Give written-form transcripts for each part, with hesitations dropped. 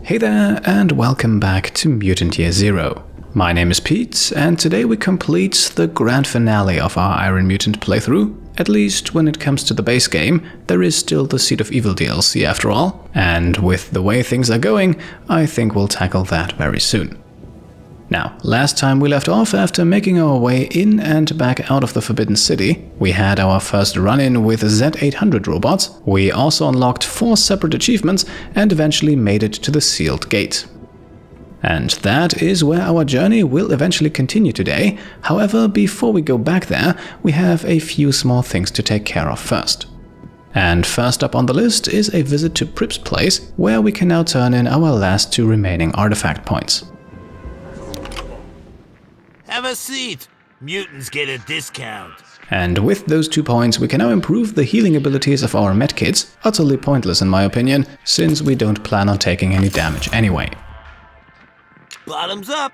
Hey there, and welcome back to Mutant Year Zero. My name is Pete, and today we complete the grand finale of our Iron Mutant playthrough. At least when it comes to the base game, there is still the Seed of Evil DLC after all, and with the way things are going, I think we'll tackle that very soon. Now, last time we left off, after making our way in and back out of the Forbidden City, we had our first run-in with Z800 robots, we also unlocked 4 separate achievements, and eventually made it to the sealed gate. And that is where our journey will eventually continue today. However, before we go back there, we have a few small things to take care of first. And first up on the list is a visit to Pfft's place, where we can now turn in our last 2 remaining artifact points. Have a seat. Mutants get a discount. And with those 2 points, we can now improve the healing abilities of our medkits, utterly pointless in my opinion, since we don't plan on taking any damage anyway. Bottoms up.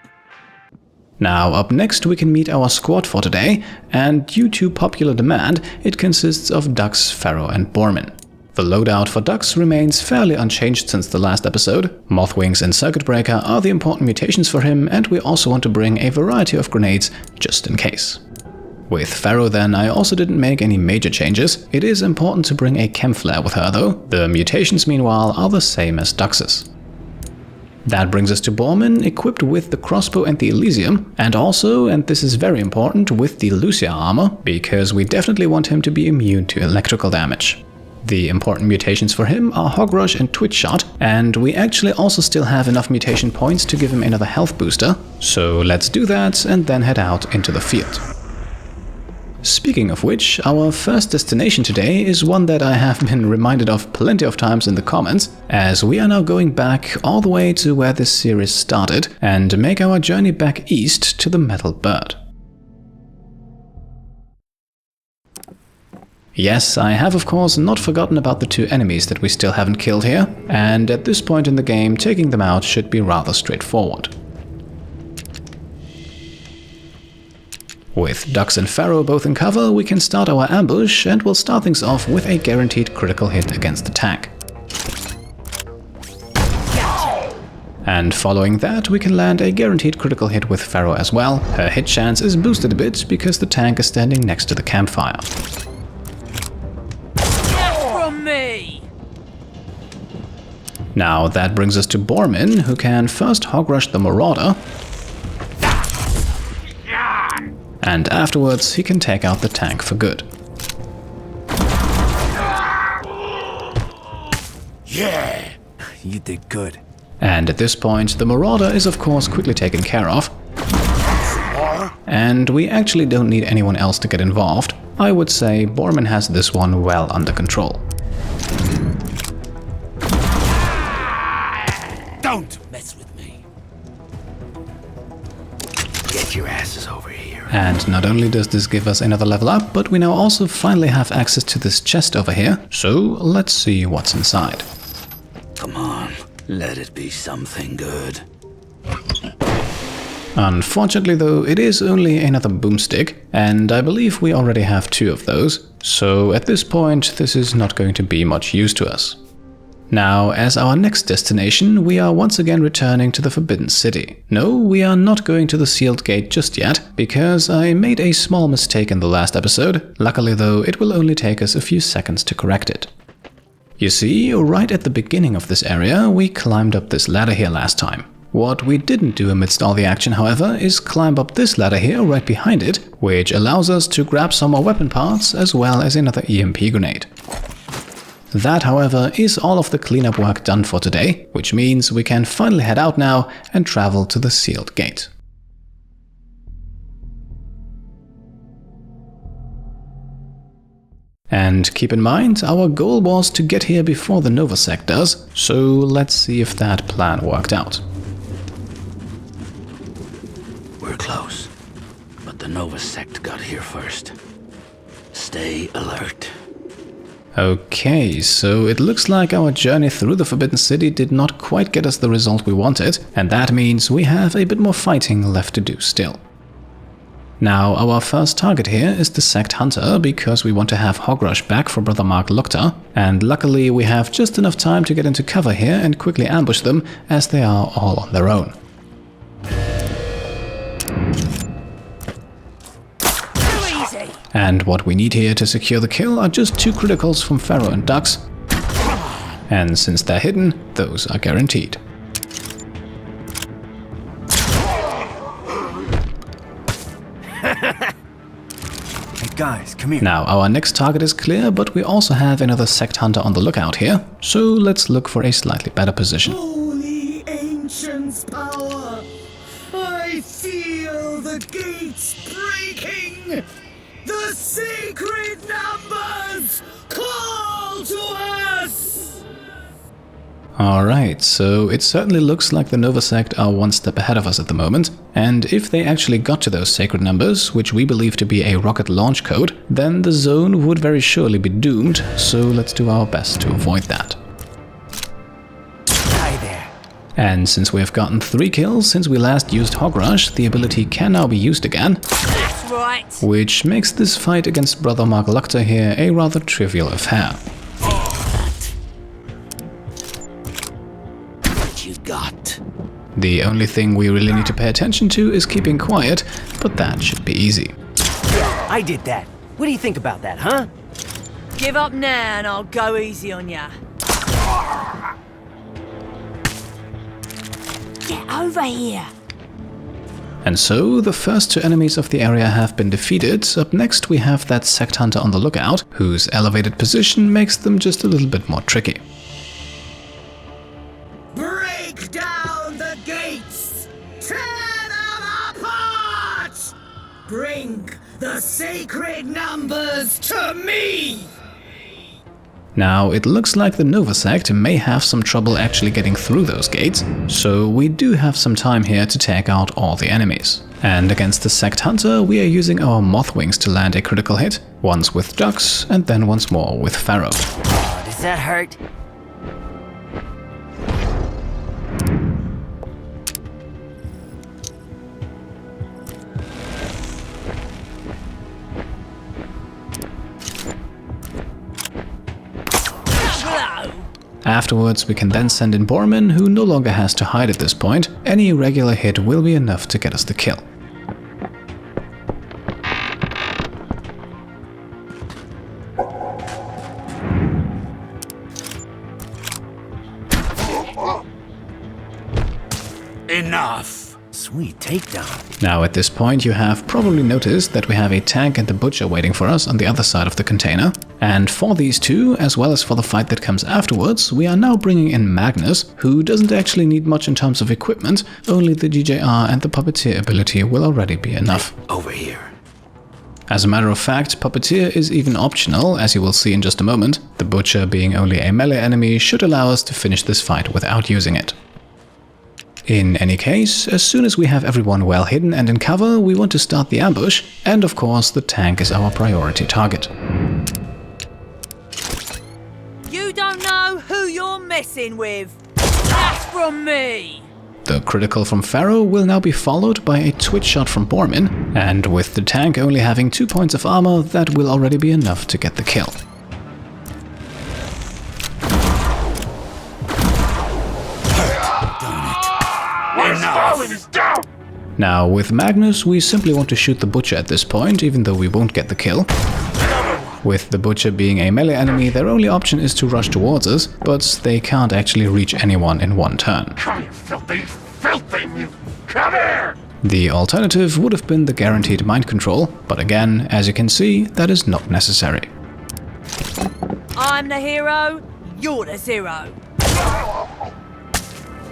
Now up next we can meet our squad for today, and due to popular demand, it consists of Dux, Pharaoh and Bormin. The loadout for Dux remains fairly unchanged since the last episode. Mothwings and Circuit Breaker are the important mutations for him, and we also want to bring a variety of grenades just in case. With Pharaoh then, I also didn't make any major changes. It is important to bring a Chem Flare with her though. The mutations meanwhile are the same as Dux's. That brings us to Bormin, equipped with the crossbow and the Elysium, and also, and this is very important, with the Lucia armor, because we definitely want him to be immune to electrical damage. The important mutations for him are Hog Rush and Twitch Shot, and we actually also still have enough mutation points to give him another health booster, so let's do that and then head out into the field. Speaking of which, our first destination today is one that I have been reminded of plenty of times in the comments, as we are now going back all the way to where this series started and make our journey back east to the Metal Bird. Yes, I have of course not forgotten about the 2 enemies that we still haven't killed here, and at this point in the game taking them out should be rather straightforward. With Dux and Pharaoh both in cover, we can start our ambush, and we'll start things off with a guaranteed critical hit against the tank. And following that, we can land a guaranteed critical hit with Pharaoh as well. Her hit chance is boosted a bit because the tank is standing next to the campfire. Now that brings us to Bormin, who can first hog rush the Marauder, and afterwards he can take out the tank for good. Yeah, you did good. And at this point, the Marauder is of course quickly taken care of, and we actually don't need anyone else to get involved. I would say Bormin has this one well under control. Don't mess with me. Get your asses over here. And not only does this give us another level up, but we now also finally have access to this chest over here, so let's see what's inside. Come on, let it be something good. Unfortunately though, it is only another boomstick, and I believe we already have 2 of those, so at this point this is not going to be much use to us. Now, as our next destination, we are once again returning to the Forbidden City. No, we are not going to the sealed gate just yet, because I made a small mistake in the last episode. Luckily though, it will only take us a few seconds to correct it. You see, right at the beginning of this area, we climbed up this ladder here last time. What we didn't do amidst all the action, however, is climb up this ladder here right behind it, which allows us to grab some more weapon parts as well as another EMP grenade. That, however, is all of the cleanup work done for today, which means we can finally head out now and travel to the sealed gate. And keep in mind, our goal was to get here before the Nova Sect does, so let's see if that plan worked out. We're close, but the Nova Sect got here first. Stay alert. Okay, so it looks like our journey through the Forbidden City did not quite get us the result we wanted, and that means we have a bit more fighting left to do still. Now, our first target here is the Sect Hunter, because we want to have Hogrush back for Brother Mark Lukta, and luckily we have just enough time to get into cover here and quickly ambush them, as they are all on their own. And what we need here to secure the kill are just 2 criticals from Pharaoh and Dux, and since they're hidden, those are guaranteed. Hey guys, come here. Now, our next target is clear, but we also have another Sect Hunter on the lookout here, so let's look for a slightly better position. Holy Ancient's power! I feel the gates breaking! The sacred numbers call to us! Alright, so it certainly looks like the Nova Sect are one step ahead of us at the moment, and if they actually got to those sacred numbers, which we believe to be a rocket launch code, then the zone would very surely be doomed, so let's do our best to avoid that. Hi there. And since we have gotten 3 kills since we last used Hogrush, the ability can now be used again, That's right. which makes this fight against Brother Mark Lukta here a rather trivial affair. What you got? The only thing we really need to pay attention to is keeping quiet, but that should be easy. I did that. What do you think about that, huh? Give up now and I'll go easy on ya. Get over here. And so, the first 2 enemies of the area have been defeated. Up next we have that Sect Hunter on the lookout, whose elevated position makes them just a little bit more tricky. Break down the gates! Tear them apart! Bring the sacred numbers to me! Now, it looks like the Nova Sect may have some trouble actually getting through those gates, so we do have some time here to take out all the enemies. And against the Sect Hunter, we are using our Mothwings to land a critical hit, once with Dux and then once more with Pharaoh. Oh, does that hurt? Afterwards, we can then send in Borman, who no longer has to hide at this point. Any regular hit will be enough to get us the kill. Enough! Sweet takedown. Now at this point you have probably noticed that we have a tank and the butcher waiting for us on the other side of the container. And for these 2, as well as for the fight that comes afterwards, we are now bringing in Magnus, who doesn't actually need much in terms of equipment, only the DJR and the Puppeteer ability will already be enough. Over here. As a matter of fact, Puppeteer is even optional, as you will see in just a moment. The butcher, being only a melee enemy, should allow us to finish this fight without using it. In any case, as soon as we have everyone well hidden and in cover, we want to start the ambush, and of course the tank is our priority target. You don't know who you're messing with. That's from me. The critical from Pharaoh will now be followed by a twitch shot from Borman, and with the tank only having 2 points of armor, that will already be enough to get the kill. Now, with Magnus, we simply want to shoot the butcher at this point, even though we won't get the kill. With the butcher being a melee enemy, their only option is to rush towards us, but they can't actually reach anyone in one turn. Come here, filthy mutant! Come here! The alternative would have been the guaranteed mind control, but again, as you can see, that is not necessary. I'm the hero, you're the zero.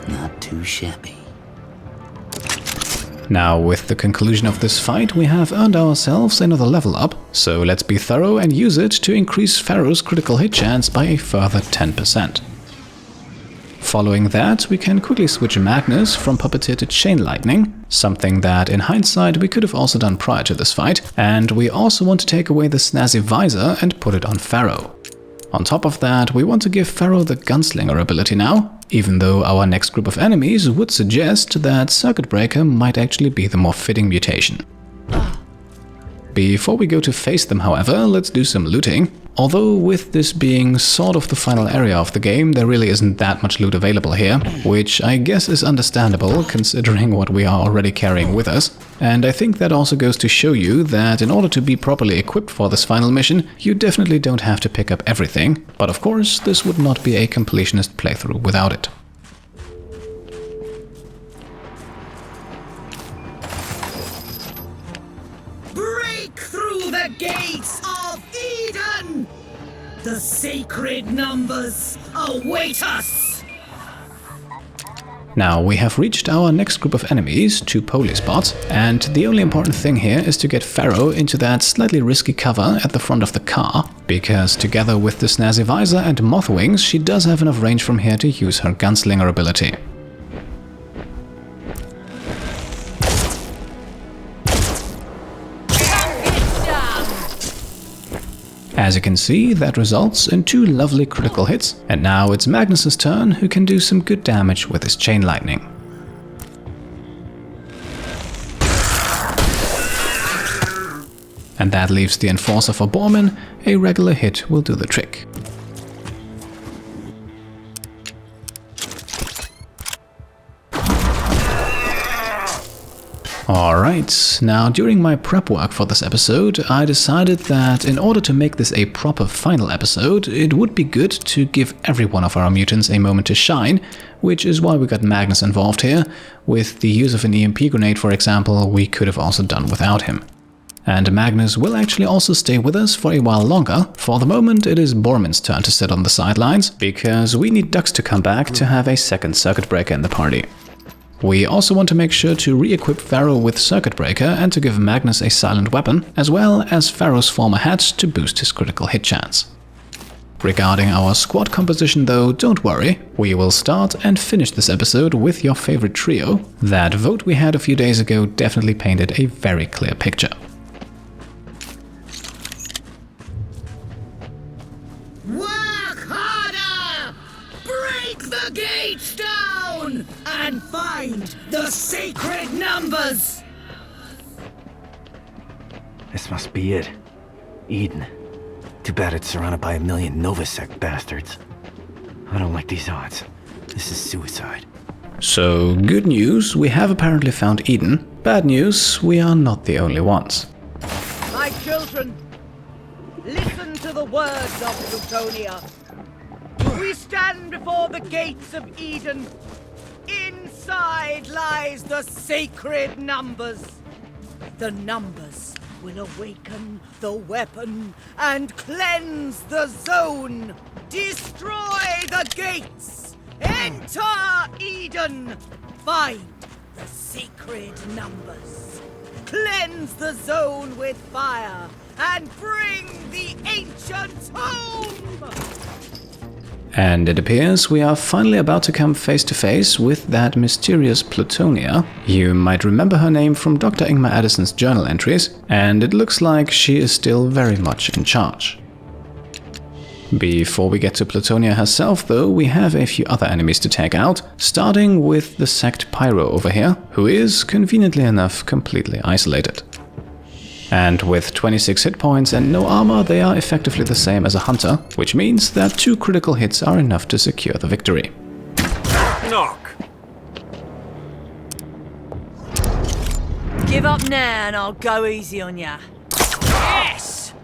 Not too shabby. Now, with the conclusion of this fight, we have earned ourselves another level up, so let's be thorough and use it to increase Pharaoh's critical hit chance by a further 10%. Following that, we can quickly switch Magnus from Puppeteer to Chain Lightning, something that in hindsight we could have also done prior to this fight, and we also want to take away the Snazzy Visor and put it on Pharaoh. On top of that, we want to give Pharaoh the Gunslinger ability now, even though our next group of enemies would suggest that Circuit Breaker might actually be the more fitting mutation. Before we go to face them, however, let's do some looting. Although with this being sort of the final area of the game, there really isn't that much loot available here, which I guess is understandable considering what we are already carrying with us. And I think that also goes to show you that in order to be properly equipped for this final mission, you definitely don't have to pick up everything, but of course this would not be a completionist playthrough without it. Break through the gates of Eden! The sacred numbers await us! Now we have reached our next group of enemies, 2 poli spots, and the only important thing here is to get Pharaoh into that slightly risky cover at the front of the car, because together with the snazzy visor and moth wings, she does have enough range from here to use her gunslinger ability. As you can see, that results in 2 lovely critical hits, and now it's Magnus's turn, who can do some good damage with his chain lightning. And that leaves the enforcer for Borman. A regular hit will do the trick. Alright, now during my prep work for this episode, I decided that in order to make this a proper final episode, it would be good to give every one of our mutants a moment to shine, which is why we got Magnus involved here. With the use of an EMP grenade, for example, we could have also done without him. And Magnus will actually also stay with us for a while longer. For the moment, it is Borman's turn to sit on the sidelines, because we need Dux to come back to have a second circuit breaker in the party. We also want to make sure to re-equip Pharaoh with Circuit Breaker and to give Magnus a silent weapon, as well as Pharaoh's former hat to boost his critical hit chance. Regarding our squad composition though, don't worry, we will start and finish this episode with your favorite trio. That vote we had a few days ago definitely painted a very clear picture. Work harder! Break the gates down! And find the sacred numbers! This must be it. Eden. Too bad it's surrounded by a million Nova Sect bastards. I don't like these odds. This is suicide. So, good news, we have apparently found Eden. Bad news, we are not the only ones. My children, listen to the words of Plutonia. We stand before the gates of Eden. Inside lies the sacred numbers. The numbers will awaken the weapon and cleanse the zone. Destroy the gates. Enter Eden. Find the sacred numbers. Cleanse the zone with fire and bring the ancients home. And it appears we are finally about to come face to face with that mysterious Plutonia. You might remember her name from Dr. Ingmar Addison's journal entries, and it looks like she is still very much in charge. Before we get to Plutonia herself though, we have a few other enemies to take out, starting with the Sect Pyro over here, who is, conveniently enough, completely isolated. And with 26 hit points and no armor, they are effectively the same as a hunter, which means that 2 critical hits are enough to secure the victory. Knock! Give up now and I'll go easy on ya. Yes!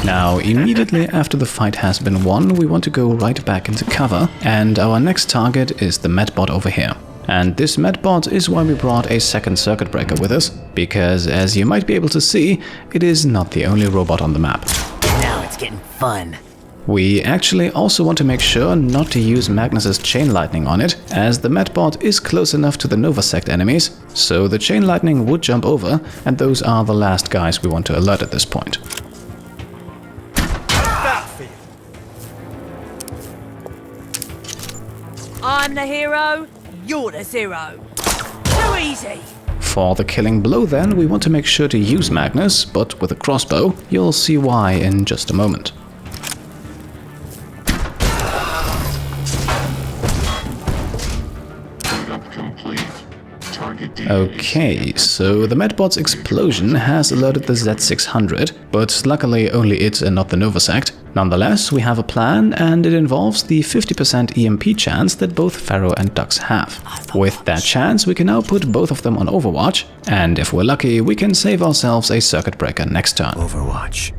Now, immediately after the fight has been won, we want to go right back into cover, and our next target is the Medbot over here. And this Medbot is why we brought a second circuit breaker with us, because as you might be able to see, it is not the only robot on the map. Now it's getting fun. We actually also want to make sure not to use Magnus's chain lightning on it, as the Medbot is close enough to the Nova Sect enemies, so the chain lightning would jump over, and those are the last guys we want to alert at this point. I'm the hero, you're the zero. Too easy. For the killing blow then, we want to make sure to use Magnus, but with a crossbow. You'll see why in just a moment. Okay, so the Medbot's explosion has alerted the Z600, but luckily only it and not the Nova Sect. Nonetheless, we have a plan, and it involves the 50% EMP chance that both Pharaoh and Dux have. With that chance, we can now put both of them on Overwatch, and if we're lucky, we can save ourselves a circuit breaker next turn. Overwatch.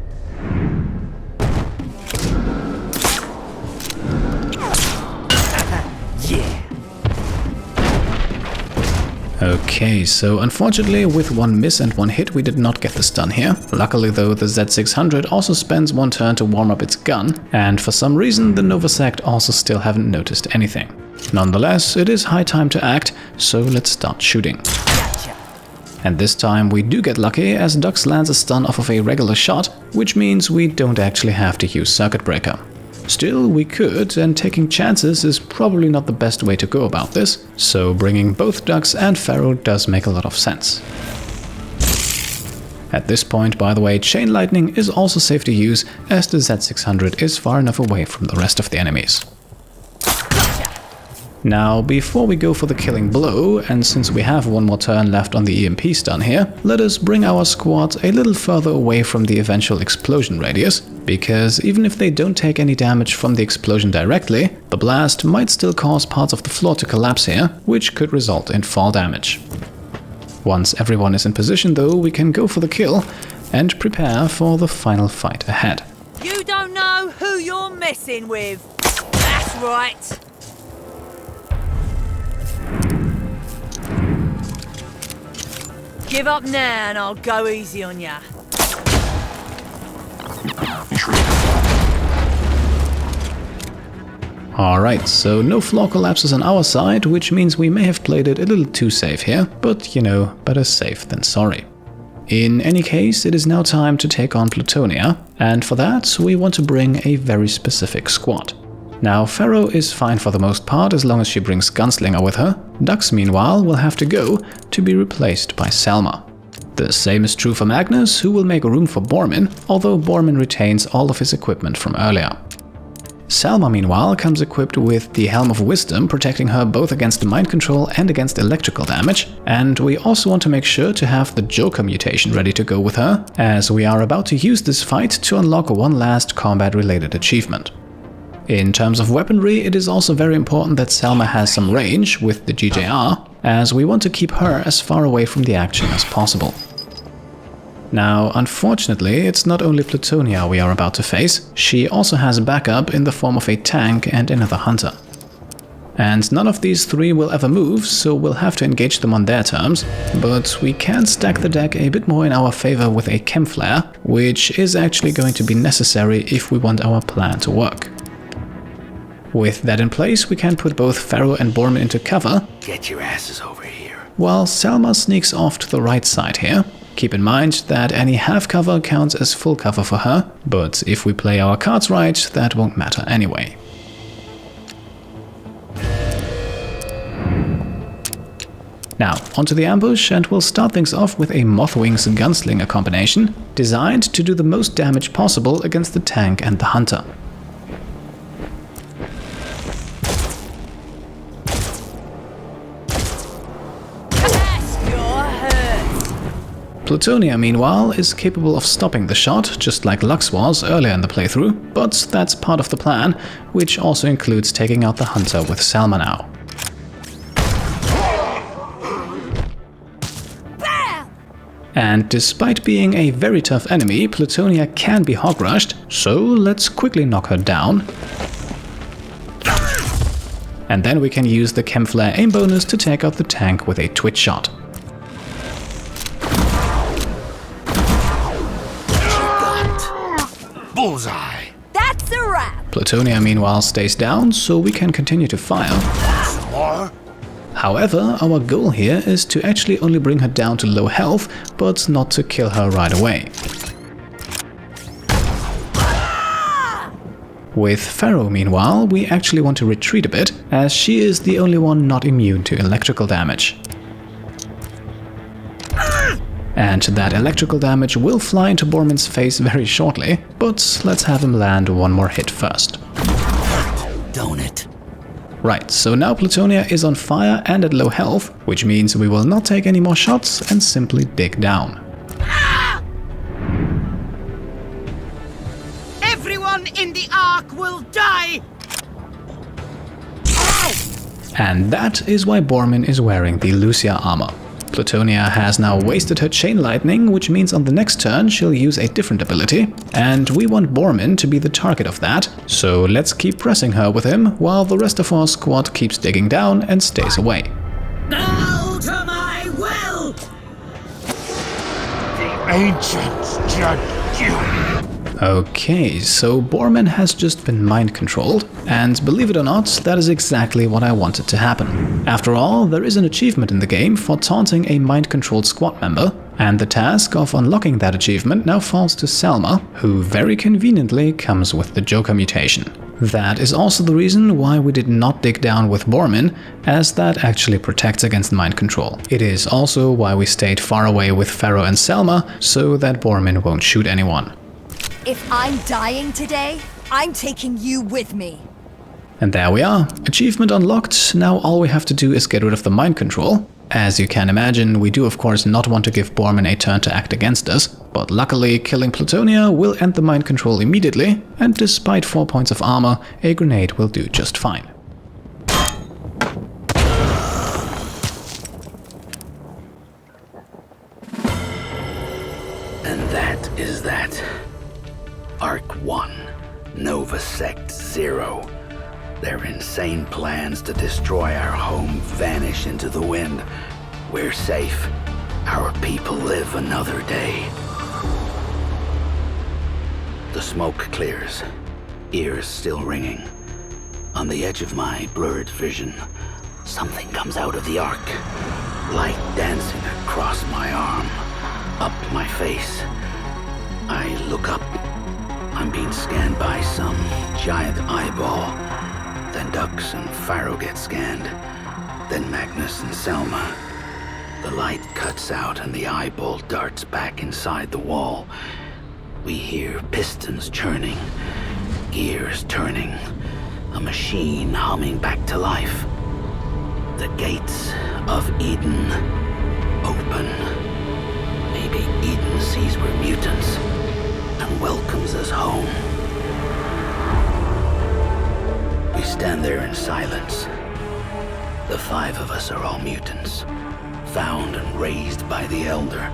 Yeah. Okay, so unfortunately with one miss and one hit we did not get the stun here. Luckily though, the Z600 also spends one turn to warm up its gun, and for some reason the Nova Sect also still haven't noticed anything. Nonetheless, it is high time to act, so let's start shooting. Gotcha. And this time we do get lucky, as Dux lands a stun off of a regular shot, which means we don't actually have to use Circuit Breaker. Still, we could, and taking chances is probably not the best way to go about this, so bringing both Dux and Pharaoh does make a lot of sense. At this point, by the way, Chain Lightning is also safe to use, as the Z600 is far enough away from the rest of the enemies. Now, before we go for the killing blow, and since we have one more turn left on the EMP stun here, let us bring our squad a little further away from the eventual explosion radius, because even if they don't take any damage from the explosion directly, the blast might still cause parts of the floor to collapse here, which could result in fall damage. Once everyone is in position though, we can go for the kill and prepare for the final fight ahead. You don't know who you're messing with. That's right. Give up now and I'll go easy on ya. Alright, so no floor collapses on our side, which means we may have played it a little too safe here, but you know, better safe than sorry. In any case, it is now time to take on Plutonia, and for that we want to bring a very specific squad. Now, Pharaoh is fine for the most part as long as she brings Gunslinger with her. Dux, meanwhile, will have to go to be replaced by Selma. The same is true for Magnus, who will make room for Bormin, although Bormin retains all of his equipment from earlier. Selma, meanwhile, comes equipped with the Helm of Wisdom, protecting her both against mind control and against electrical damage, and we also want to make sure to have the Joker mutation ready to go with her, as we are about to use this fight to unlock one last combat-related achievement. In terms of weaponry, it is also very important that Selma has some range with the GJR, as we want to keep her as far away from the action as possible. Now, unfortunately, it's not only Plutonia we are about to face, she also has backup in the form of a tank and another hunter. And none of these three will ever move, so we'll have to engage them on their terms, but we can stack the deck a bit more in our favor with a chem flare, which is actually going to be necessary if we want our plan to work. With that in place, we can put both Pharaoh and Bormin into cover. Get your asses over here. While Selma sneaks off to the right side here. Keep in mind that any half cover counts as full cover for her, but if we play our cards right, that won't matter anyway. Now, onto the ambush, and we'll start things off with a Mothwing's Gunslinger combination, designed to do the most damage possible against the tank and the hunter. Plutonia, meanwhile, is capable of stopping the shot, just like Lux was earlier in the playthrough, but that's part of the plan, which also includes taking out the hunter with Selma now. And despite being a very tough enemy, Plutonia can be hog-rushed, so let's quickly knock her down. And then we can use the Chem Flare aim bonus to take out the tank with a twitch shot. Bullseye! That's a wrap! Plutonia, meanwhile, stays down, so we can continue to fire. More? However, our goal here is to actually only bring her down to low health, but not to kill her right away. With Pharaoh, meanwhile, we actually want to retreat a bit, as she is the only one not immune to electrical damage. And that electrical damage will fly into Bormin's face very shortly, but let's have him land one more hit first. Don't it? Right, so now Plutonia is on fire and at low health, which means we will not take any more shots and simply dig down. Everyone in the Ark will die! And that is why Bormin is wearing the Lucia armor. Plutonia has now wasted her chain lightning, which means on the next turn she'll use a different ability, and we want Bormin to be the target of that, so let's keep pressing her with him while the rest of our squad keeps digging down and stays away. Now to my will! The ancients judge you. Okay, so Bormin has just been mind-controlled, and believe it or not, that is exactly what I wanted to happen. After all, there is an achievement in the game for taunting a mind-controlled squad member, and the task of unlocking that achievement now falls to Selma, who very conveniently comes with the Joker mutation. That is also the reason why we did not dig down with Bormin, as that actually protects against mind control. It is also why we stayed far away with Pharaoh and Selma, so that Bormin won't shoot anyone. If I'm dying today, I'm taking you with me. And there we are. Achievement unlocked. Now all we have to do is get rid of the mind control. As you can imagine, we do of course not want to give Bormin a turn to act against us, but luckily killing Plutonia will end the mind control immediately, and despite 4 points of armor, a grenade will do just fine. And that is that. Arc 1, Nova Sect 0. Their insane plans to destroy our home vanish into the wind. We're safe. Our people live another day. The smoke clears, ears still ringing. On the edge of my blurred vision, something comes out of the arc. Light dancing across my arm, up my face. I look up. I'm being scanned by some giant eyeball. Then Dux and Pharaoh get scanned. Then Magnus and Selma. The light cuts out and the eyeball darts back inside the wall. We hear pistons churning, gears turning, a machine humming back to life. The gates of Eden open. Maybe Eden sees we're mutants and welcomes us home. We stand there in silence. The 5 of us are all mutants, found and raised by the Elder.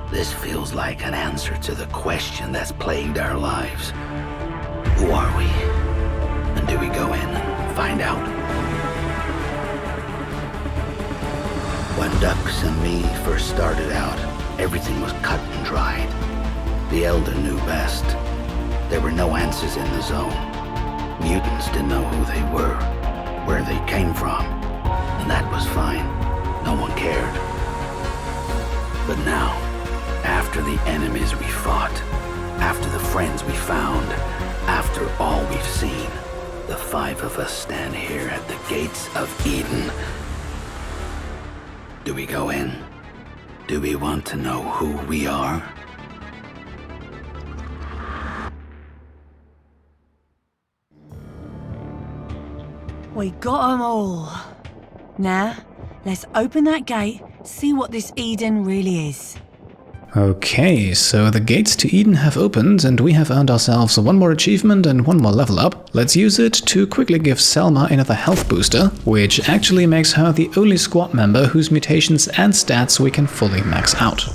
This feels like an answer to the question that's plagued our lives. Who are we? And do we go in and find out? When Dux and me first started out, everything was cut and dried. The Elder knew best. There were no answers in the zone. Mutants didn't know who they were, where they came from, and that was fine. No one cared. But now, after the enemies we fought, after the friends we found, after all we've seen, the 5 of us stand here at the gates of Eden. Do we go in? Do we want to know who we are? We got 'em all. Now, let's open that gate, see what this Eden really is. Okay, so the gates to Eden have opened and we have earned ourselves one more achievement and one more level up. Let's use it to quickly give Selma another health booster, which actually makes her the only squad member whose mutations and stats we can fully max out.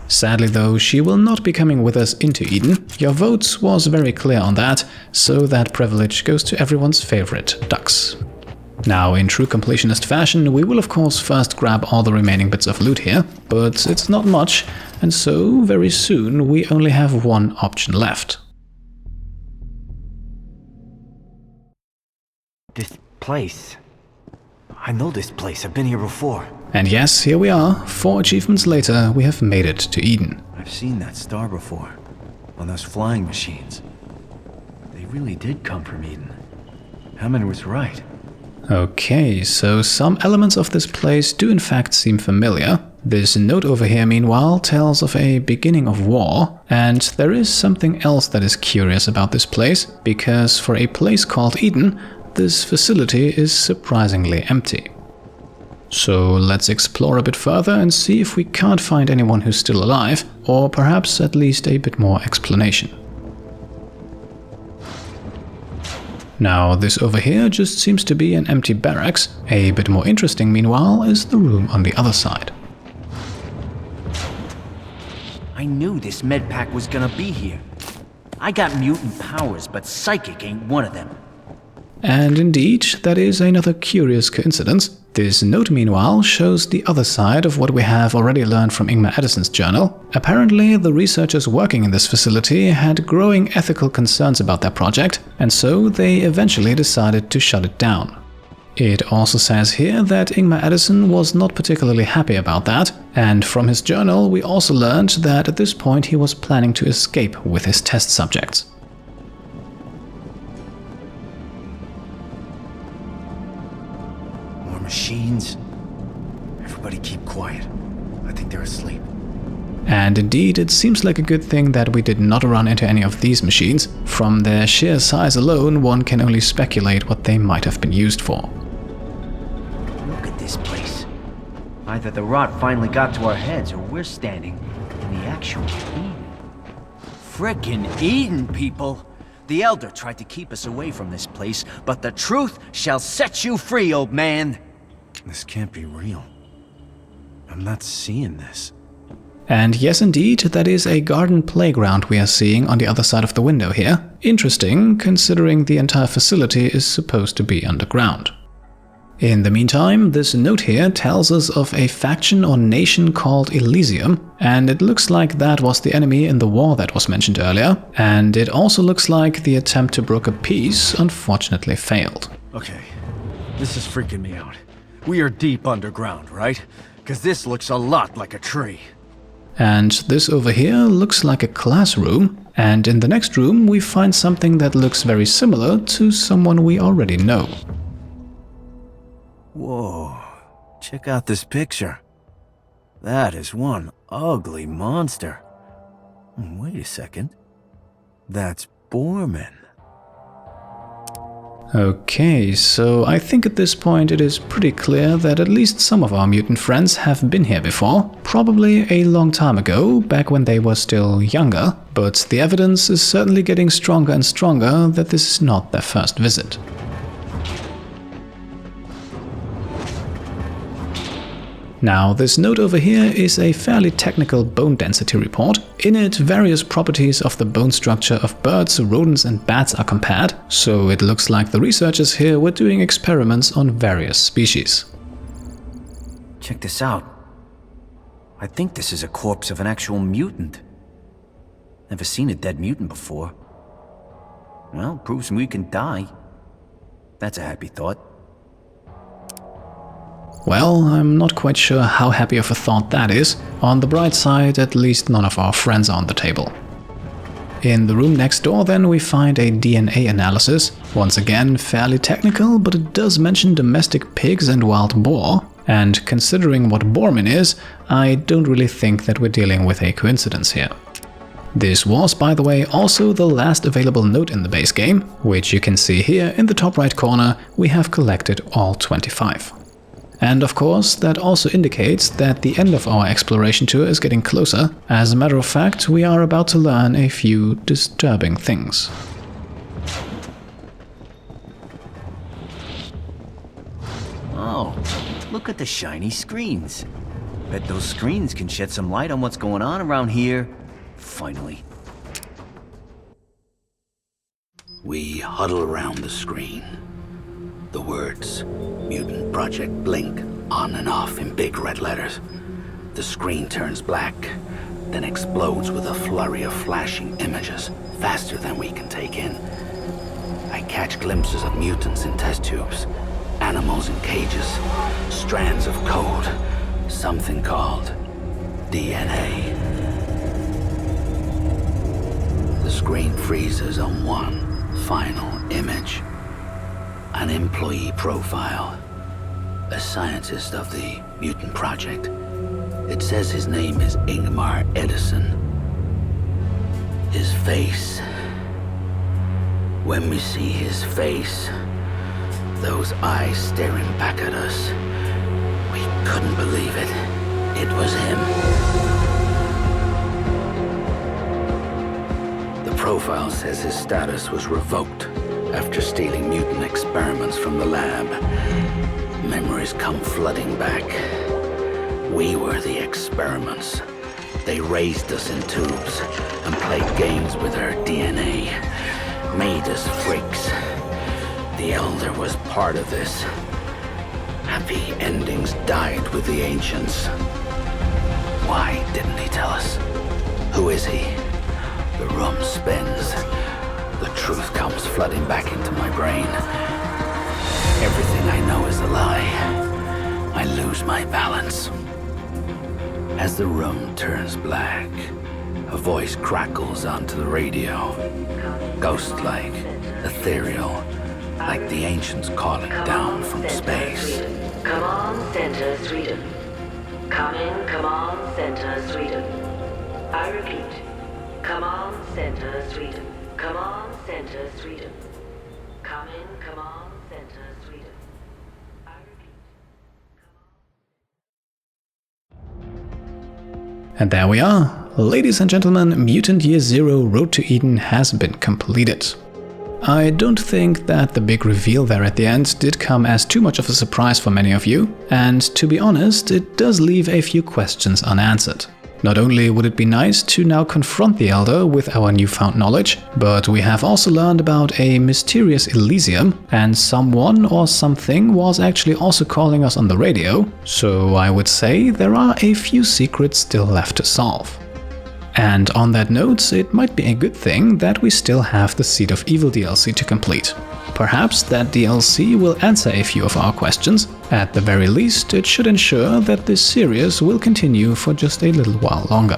Sadly though, she will not be coming with us into Eden. Your vote was very clear on that, so that privilege goes to everyone's favorite, Dux. Now, in true completionist fashion, we will of course first grab all the remaining bits of loot here, but it's not much, and so very soon we only have one option left. This place. I know this place, I've been here before. And yes, here we are. 4 achievements later, we have made it to Eden. I've seen that star before, on those flying machines. They really did come from Eden. Hammond was right. Okay, so some elements of this place do in fact seem familiar. This note over here, meanwhile, tells of a beginning of war, and there is something else that is curious about this place, because for a place called Eden, this facility is surprisingly empty. So let's explore a bit further and see if we can't find anyone who's still alive, or perhaps at least a bit more explanation. Now, this over here just seems to be an empty barracks. A bit more interesting, meanwhile, is the room on the other side. I knew this medpack was gonna be here. I got mutant powers, but psychic ain't one of them. And indeed, that is another curious coincidence. This note, meanwhile, shows the other side of what we have already learned from Ingmar Edison's journal. Apparently, the researchers working in this facility had growing ethical concerns about their project, and so they eventually decided to shut it down. It also says here that Ingmar Edison was not particularly happy about that, and from his journal we also learned that at this point he was planning to escape with his test subjects. Machines. Everybody keep quiet. I think they're asleep. And indeed, it seems like a good thing that we did not run into any of these machines. From their sheer size alone, one can only speculate what they might have been used for. Look at this place. Either the rot finally got to our heads, or we're standing in the actual Eden. Frickin' Eden, people! The Elder tried to keep us away from this place, but the truth shall set you free, old man! This can't be real. I'm not seeing this. And yes, indeed, that is a garden playground we are seeing on the other side of the window here. Interesting, considering the entire facility is supposed to be underground. In the meantime, this note here tells us of a faction or nation called Elysium, and it looks like that was the enemy in the war that was mentioned earlier, and it also looks like the attempt to broker peace unfortunately failed. Okay, this is freaking me out. We are deep underground, right? Because this looks a lot like a tree. And this over here looks like a classroom, and in the next room we find something that looks very similar to someone we already know. Whoa, check out this picture. That is one ugly monster. Wait a second. That's Borman. Okay, so I think at this point it is pretty clear that at least some of our mutant friends have been here before, probably a long time ago, back when they were still younger, but the evidence is certainly getting stronger and stronger that this is not their first visit. Now, this note over here is a fairly technical bone density report. In it, various properties of the bone structure of birds, rodents and bats are compared, so it looks like the researchers here were doing experiments on various species. Check this out. I think this is a corpse of an actual mutant. Never seen a dead mutant before. Well, proves we can die. That's a happy thought. Well, I'm not quite sure how happy of a thought that is. On the bright side, at least none of our friends are on the table. In the room next door then we find a DNA analysis. Once again, fairly technical, but it does mention domestic pigs and wild boar. And considering what Borman is, I don't really think that we're dealing with a coincidence here. This was, by the way, also the last available note in the base game, which you can see here in the top right corner. We have collected all 25. And of course, that also indicates that the end of our exploration tour is getting closer. As a matter of fact, we are about to learn a few disturbing things. Oh, look at the shiny screens. Bet those screens can shed some light on what's going on around here. Finally. We huddle around the screen. The words Mutant Project blink on and off in big red letters. The screen turns black, then explodes with a flurry of flashing images, faster than we can take in. I catch glimpses of mutants in test tubes, animals in cages, strands of code, something called DNA. The screen freezes on one final image. An employee profile. A scientist of the Mutant Project. It says his name is Ingmar Edison. His face. When we see his face, those eyes staring back at us. We couldn't believe it. It was him. The profile says his status was revoked after stealing mutant experiments from the lab. Memories come flooding back. We were the experiments. They raised us in tubes and played games with our DNA. Made us freaks. The Elder was part of this. Happy endings died with the Ancients. Why didn't he tell us? Who is he? The room spins. The truth comes flooding back into my brain. Everything I know is a lie. I lose my balance. As the room turns black, a voice crackles onto the radio. Ghost-like, ethereal, like the Ancients calling down from space. Come on, Center, Sweden. Come on, Center, Sweden. I repeat, come on, Center, Sweden. Come on, Center, Sweden. Come on, Center, Sweden. I repeat, And there we are. Ladies and gentlemen, Mutant Year Zero Road to Eden has been completed. I don't think that the big reveal there at the end did come as too much of a surprise for many of you, and to be honest, it does leave a few questions unanswered. Not only would it be nice to now confront the Elder with our newfound knowledge, but we have also learned about a mysterious Elysium, and someone or something was actually also calling us on the radio, so I would say there are a few secrets still left to solve. And on that note, it might be a good thing that we still have the Seed of Evil DLC to complete. Perhaps that DLC will answer a few of our questions. At the very least, it should ensure that this series will continue for just a little while longer.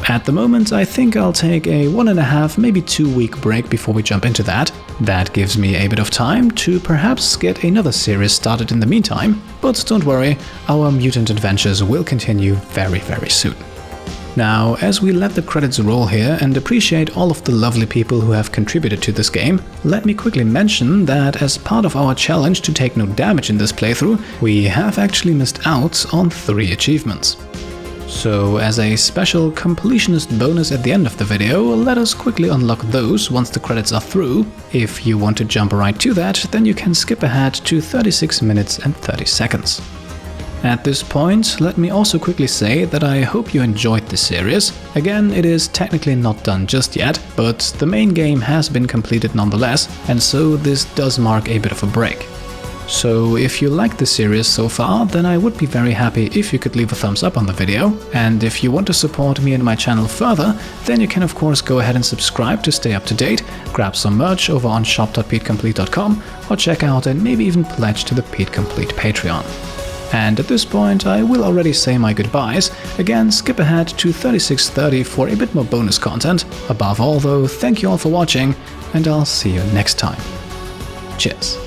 At the moment, I think I'll take a 1.5, maybe 2 week break before we jump into that. That gives me a bit of time to perhaps get another series started in the meantime, but don't worry, our mutant adventures will continue very soon. Now, as we let the credits roll here and appreciate all of the lovely people who have contributed to this game, let me quickly mention that as part of our challenge to take no damage in this playthrough, we have actually missed out on 3 achievements. So as a special completionist bonus at the end of the video, let us quickly unlock those once the credits are through. If you want to jump right to that, then you can skip ahead to 36 minutes and 30 seconds. At this point, let me also quickly say that I hope you enjoyed this series. Again, it is technically not done just yet, but the main game has been completed nonetheless, and so this does mark a bit of a break. So if you like the series so far, then I would be very happy if you could leave a thumbs up on the video, and if you want to support me and my channel further, then you can of course go ahead and subscribe to stay up to date, grab some merch over on shop.pftcomplete.com, or check out and maybe even pledge to the Pfft Complete Patreon. And at this point, I will already say my goodbyes. Again, skip ahead to 36:30 for a bit more bonus content. Above all though, thank you all for watching, and I'll see you next time. Cheers.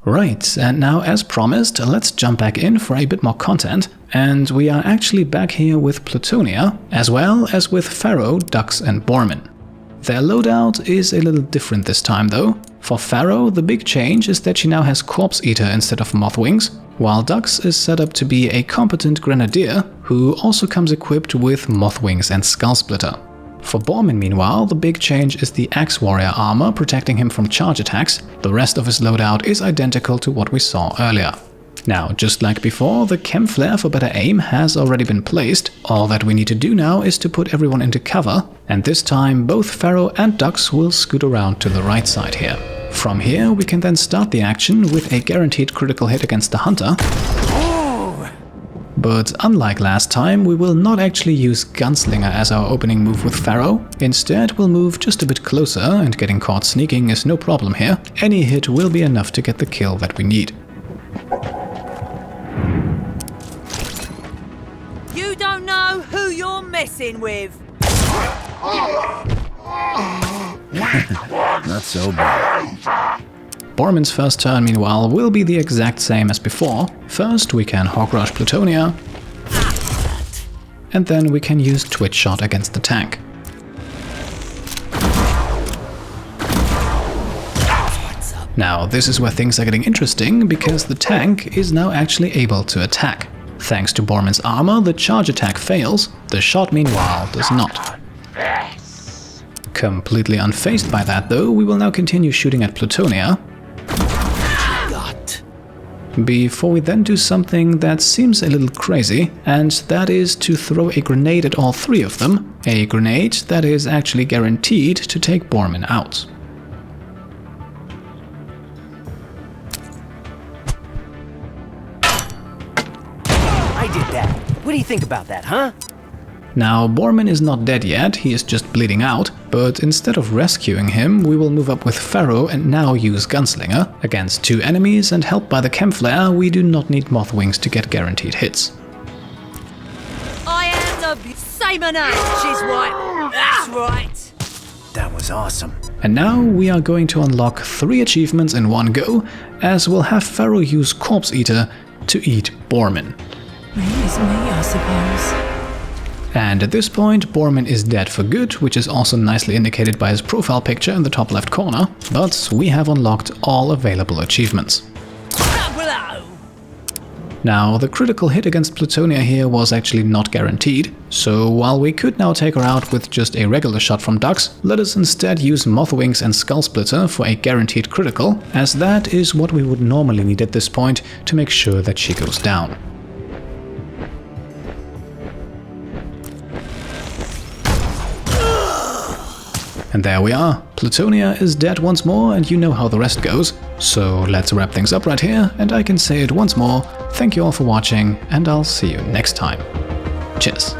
Right, and now as promised, let's jump back in for a bit more content. And we are actually back here with Plutonia, as well as with Pharaoh, Dux and Bormin. Their loadout is a little different this time though. For Pharaoh, the big change is that she now has Corpse Eater instead of Moth Wings, while Dux is set up to be a competent Grenadier, who also comes equipped with Moth Wings and Skull Splitter. For Bormin, meanwhile, the big change is the Axe Warrior armor protecting him from charge attacks. The rest of his loadout is identical to what we saw earlier. Now, just like before, the Chem Flare for better aim has already been placed. All that we need to do now is to put everyone into cover, and this time both Pharaoh and Dux will scoot around to the right side here. From here, we can then start the action with a guaranteed critical hit against the Hunter. But unlike last time, we will not actually use Gunslinger as our opening move with Pharaoh. Instead, we'll move just a bit closer, and getting caught sneaking is no problem here. Any hit will be enough to get the kill that we need. You don't know who you're messing with. Not so bad. Bormin's first turn, meanwhile, will be the exact same as before. First, we can Hog Rush Plutonia, and then we can use Twitch Shot against the tank. Now, this is where things are getting interesting, because the tank is now actually able to attack. Thanks to Bormin's armor, the charge attack fails, the shot, meanwhile, does not. Completely unfazed by that, though, we will now continue shooting at Plutonia. Before we then do something that seems a little crazy, and that is to throw a grenade at all three of them. A grenade that is actually guaranteed to take Bormin out. I did that. What do you think about that, huh? Now, Bormin is not dead yet, he is just bleeding out, but instead of rescuing him, we will move up with Pharaoh and now use Gunslinger. Against two enemies and helped by the Chem Flare, we do not need Moth Wings to get guaranteed hits. I am the same an she's right. That's right. That was awesome. And now we are going to unlock 3 achievements in one go, as we'll have Pharaoh use Corpse Eater to eat Bormin. Me is me, I suppose. And at this point, Bormin is dead for good, which is also nicely indicated by his profile picture in the top left corner, but we have unlocked all available achievements. Now, the critical hit against Plutonia here was actually not guaranteed, so while we could now take her out with just a regular shot from Dux, let us instead use Moth Wings and Skull Splitter for a guaranteed critical, as that is what we would normally need at this point to make sure that she goes down. And there we are, Plutonia is dead once more, and you know how the rest goes. So let's wrap things up right here, and I can say it once more, thank you all for watching, and I'll see you next time. Cheers.